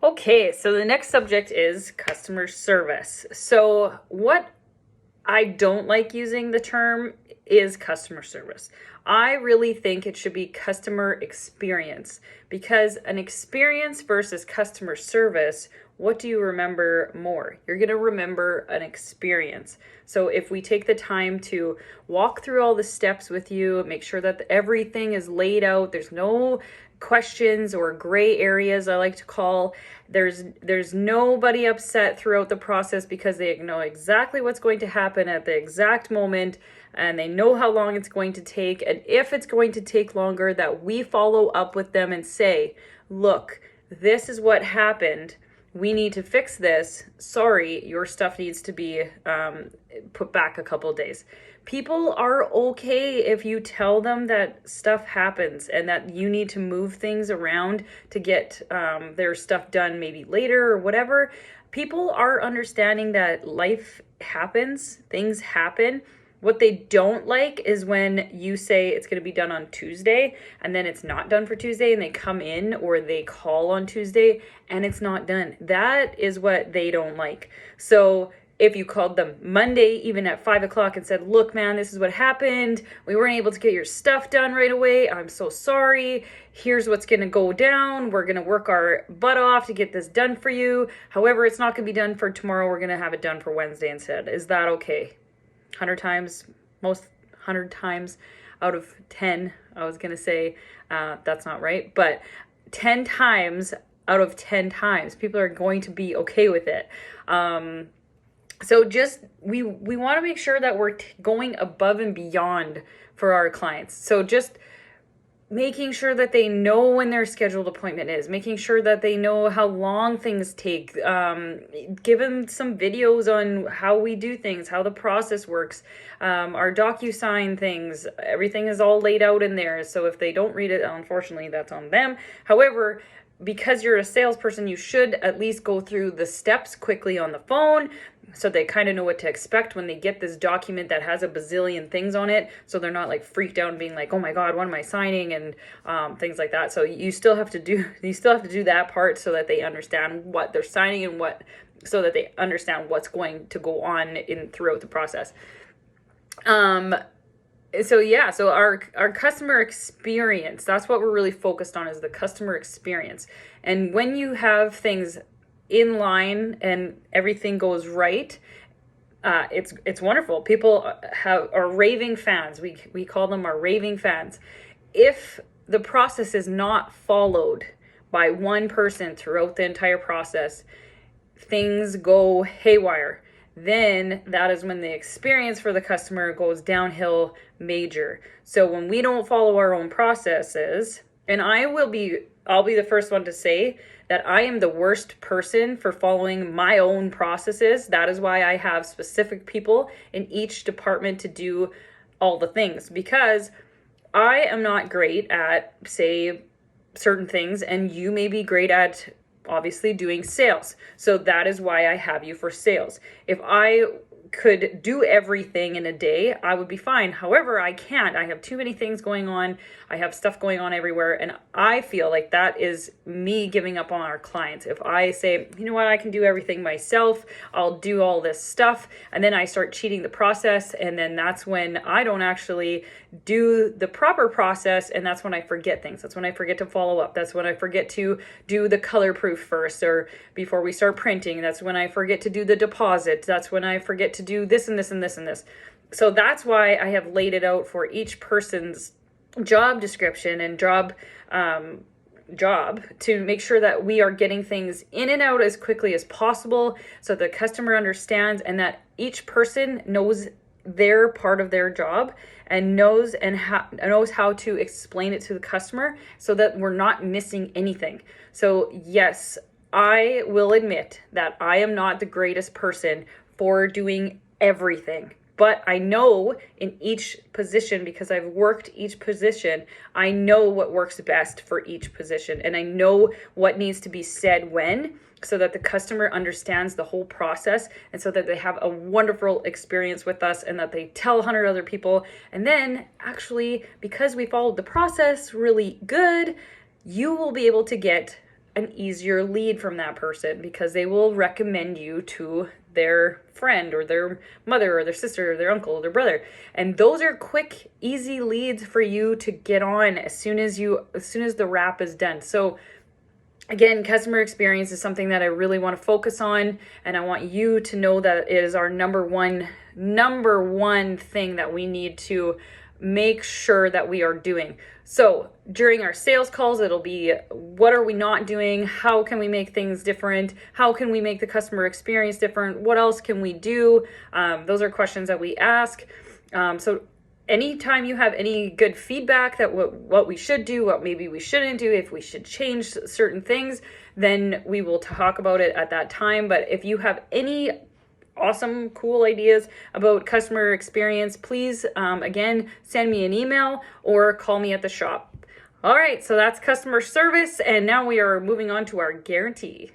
Okay, so the next subject is customer service. So, what I don't like using the term is customer service. I really think it should be customer experience because an experience versus customer service, what do you remember more? You're going to remember an experience. So if we take the time to walk through all the steps with you, make sure that everything is laid out, there's no questions or gray areas, I like to call. There's nobody upset throughout the process because they know exactly what's going to happen at the exact moment, and they know how long it's going to take, and if it's going to take longer, that we follow up with them and say, look, this is what happened, we need to fix this, sorry, your stuff needs to be put back a couple days. People are okay if you tell them that stuff happens and that you need to move things around to get their stuff done maybe later or whatever. People are understanding that life happens, things happen. What they don't like is when you say it's going to be done on Tuesday and then it's not done for Tuesday, and they come in or they call on Tuesday and it's not done. That is what they don't like. So if you called them Monday, even at 5 o'clock, and said, look, man, this is what happened. We weren't able to get your stuff done right away. I'm so sorry. Here's what's going to go down. We're going to work our butt off to get this done for you. However, it's not going to be done for tomorrow. We're going to have it done for Wednesday instead. Is that okay? 100 times, most 100 times out of 10, I was going to say, that's not right, but 10 times out of 10 times, people are going to be okay with it. So just, we want to make sure that we're going above and beyond for our clients. So just making sure that they know when their scheduled appointment is, making sure that they know how long things take, give them some videos on how we do things, how the process works, our DocuSign things, everything is all laid out in there. So if they don't read it, unfortunately, that's on them. However, because you're a salesperson, you should at least go through the steps quickly on the phone so they kind of know what to expect when they get this document that has a bazillion things on it, so they're not like freaked out and being like, oh my god, what am I signing, and things like that. So you still have to do that part so that they understand what they're signing and so that they understand what's going to go on throughout the process. So our customer experience, that's what we're really focused on, is the customer experience. And when you have things in line and everything goes right, it's wonderful. People are raving fans. We call them our raving fans. If the process is not followed by one person throughout the entire process, things go haywire. Then that is when the experience for the customer goes downhill major. So when we don't follow our own processes, and I'll be the first one to say that I am the worst person for following my own processes. That is why I have specific people in each department to do all the things, because I am not great at, say, certain things, and you may be great at obviously doing sales. So that is why I have you for sales. If I could do everything in a day, I would be fine. However, I can't. I have too many things going on. I have stuff going on everywhere. And I feel like that is me giving up on our clients. If I say, you know what, I can do everything myself, I'll do all this stuff, and then I start cheating the process, and then that's when I don't actually do the proper process, and that's when I forget things. That's when I forget to follow up. That's when I forget to do the color proof first, or before we start printing. That's when I forget to do the deposit. That's when I forget to do this and this and this and this. So that's why I have laid it out for each person's job description and job to make sure that we are getting things in and out as quickly as possible, so the customer understands and that each person knows their part of their job and knows how to explain it to the customer so that we're not missing anything. So yes, I will admit that I am not the greatest person for doing everything. But I know in each position, because I've worked each position, I know what works best for each position. And I know what needs to be said when, so that the customer understands the whole process, and so that they have a wonderful experience with us, and that they tell 100 other people. And then actually, because we followed the process really good, you will be able to get an easier lead from that person because they will recommend you to their friend or their mother or their sister or their uncle or their brother. And those are quick, easy leads for you to get on as soon as the wrap is done. So again, customer experience is something that I really want to focus on, and I want you to know that it is our number one thing that we need to make sure that we are doing. So during our sales calls, it'll be, what are we not doing? How can we make things different? How can we make the customer experience different? What else can we do? Those are questions that we ask. So anytime you have any good feedback that what we should do, what maybe we shouldn't do, if we should change certain things, then we will talk about it at that time. But if you have any awesome, cool ideas about customer experience, please, again, send me an email or call me at the shop. All right, so that's customer service. And now we are moving on to our guarantee.